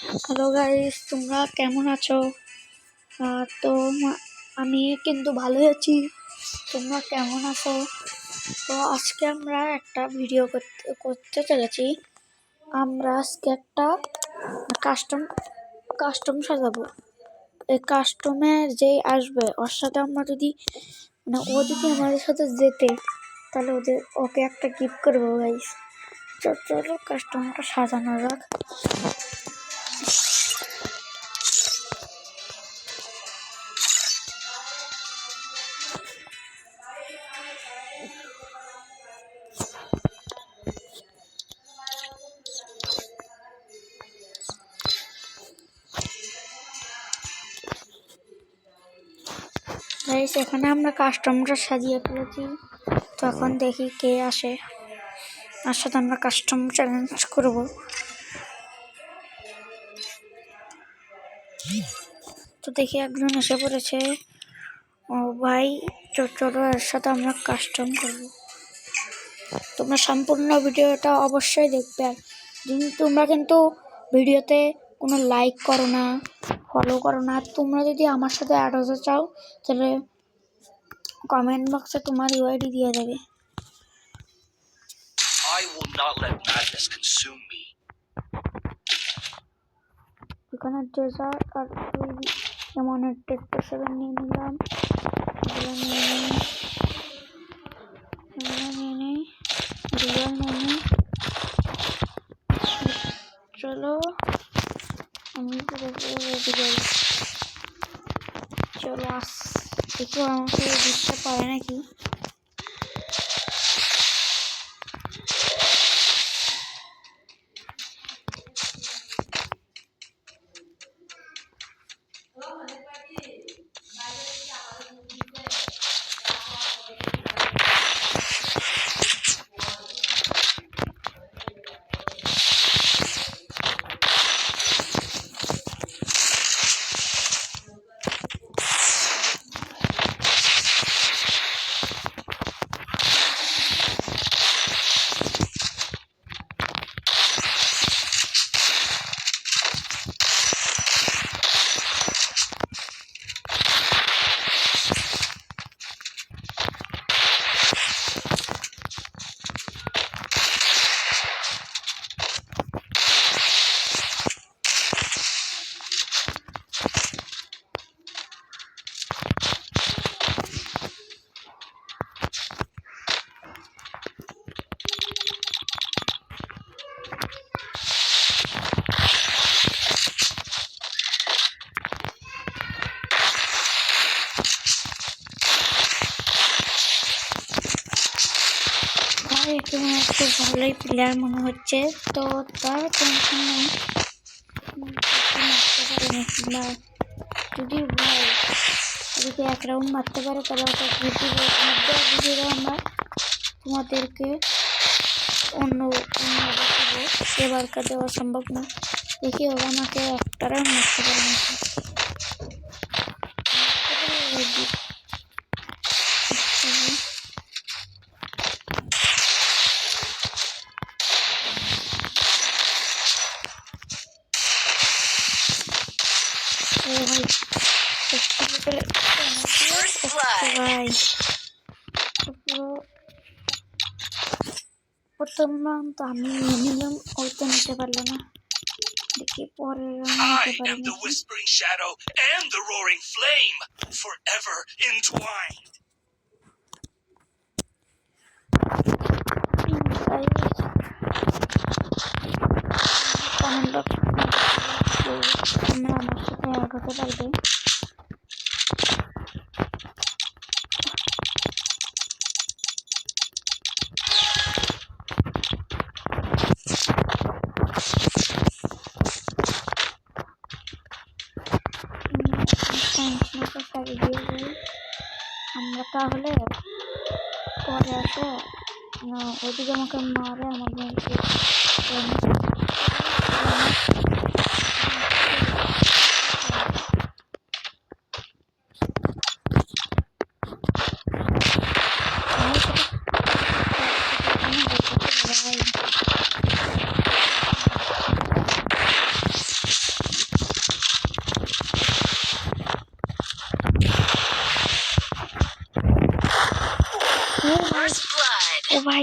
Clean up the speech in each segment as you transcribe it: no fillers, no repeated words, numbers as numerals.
Hello guys, তোমরা কেমন আছো? তো আমি কিন্তু ভালোই আছি। তোমরা কেমন আছো? তো আজকে আমরা একটা ভিডিও করতে চলেছি। আমরা আজকে একটা কাস্টম সাজাবো। এই কাস্টমের যেই আসবে ওর সাথে আমরা যদি ও যদি আমাদের সাথে যেতে, তাহলে ওকে একটা গিফট করবো গাইস। চলো কাস্টমটা সাজানো যাক। গাইস, এখানে আমরা কাস্টমটা সাজিয়ে ফেলেছি। তো এখন দেখি কে আসে। তার সাথে আমরা কাস্টম চ্যালেঞ্জ করব। তো দেখি একজন এসে পড়েছে। ও ভাই, চলো এর সাথে আমরা কাস্টম করব। তোমরা সম্পূর্ণ ভিডিওটা অবশ্যই দেখবে। আর তোমরা কিন্তু ভিডিওতে কোনো লাইক করো না, ফলো করো না। তোমরা যদি আমার সাথে অ্যাড হতে চাও, তাহলে কমেন্ট বক্সে তোমার ইউআইডি দিয়ে দেবে। I will not let madness consume me. এখানে ডেজার্ট আর যেমন টেট্টো 7 নিয়ে নিলাম। চলো আমি রেডি করি। চলো একটু আমাকে দিতে পারে নাকি? একটু ভালোই প্লেয়ার মনে হচ্ছে, তো তার টেনশন নেই। যদি এক রাউন্ড মারতে পারে, তাহলে ওটা ভিডিও আমরা তোমাদেরকে অন্য এবারকার দেওয়া সম্ভব না। দেখি ওরা আমাকে একটা রাউন্ড মারতে পারে নাকি। প্রথম রাউন্ড তো আমি নিয়ে নিলাম, ওই তো নিতে পারলো না। দেখি পরের রাউন্ড নিতে I am the whispering shadow and the roaring flame, forever entwined. Comment তোমরা আমার সাথে অ্যাড হতে পারবে। আমরা তাহলে পরে আসো না, ওদিকে আমাকে মারে আমাদের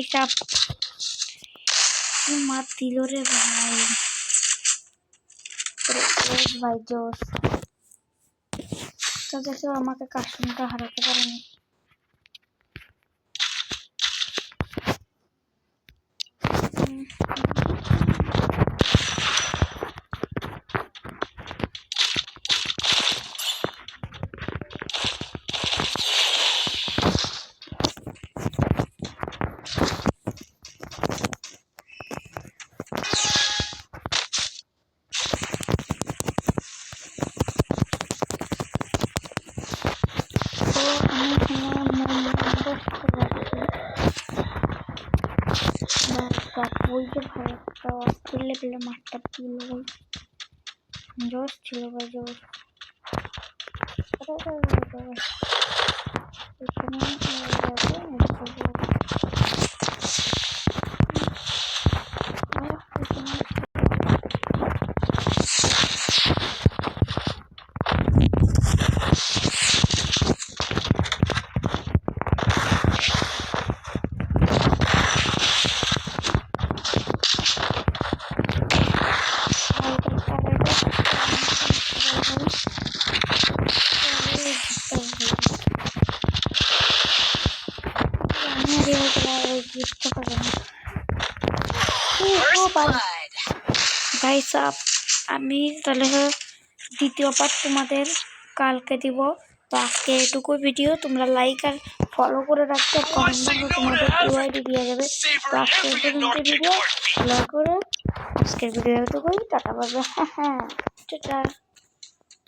গাইস আপ মার দিল রে ভাই ভাই জোস তো দেখো আমাকে কাস্টমটা হারাতে পারেনি ওই যে ভাই একটা অস্ট্রেল লেভেলে মাঠটা দিল ভাই জোস ছিল ভাই জোস গাইস আপ আমি তাহলে দ্বিতীয় পার্ট তোমাদের কালকে দিব তো আজকে এটুকু ভিডিও তোমরা লাইক আর ফলো করে রাখতে কমেন্ট তোমাদের ইউআইডি দিয়ে যাবে তো আজকের পর্যন্ত ভিডিও ফলো করে আজকের ভিডিও এটুকুই টাটা বাই বাই টাটা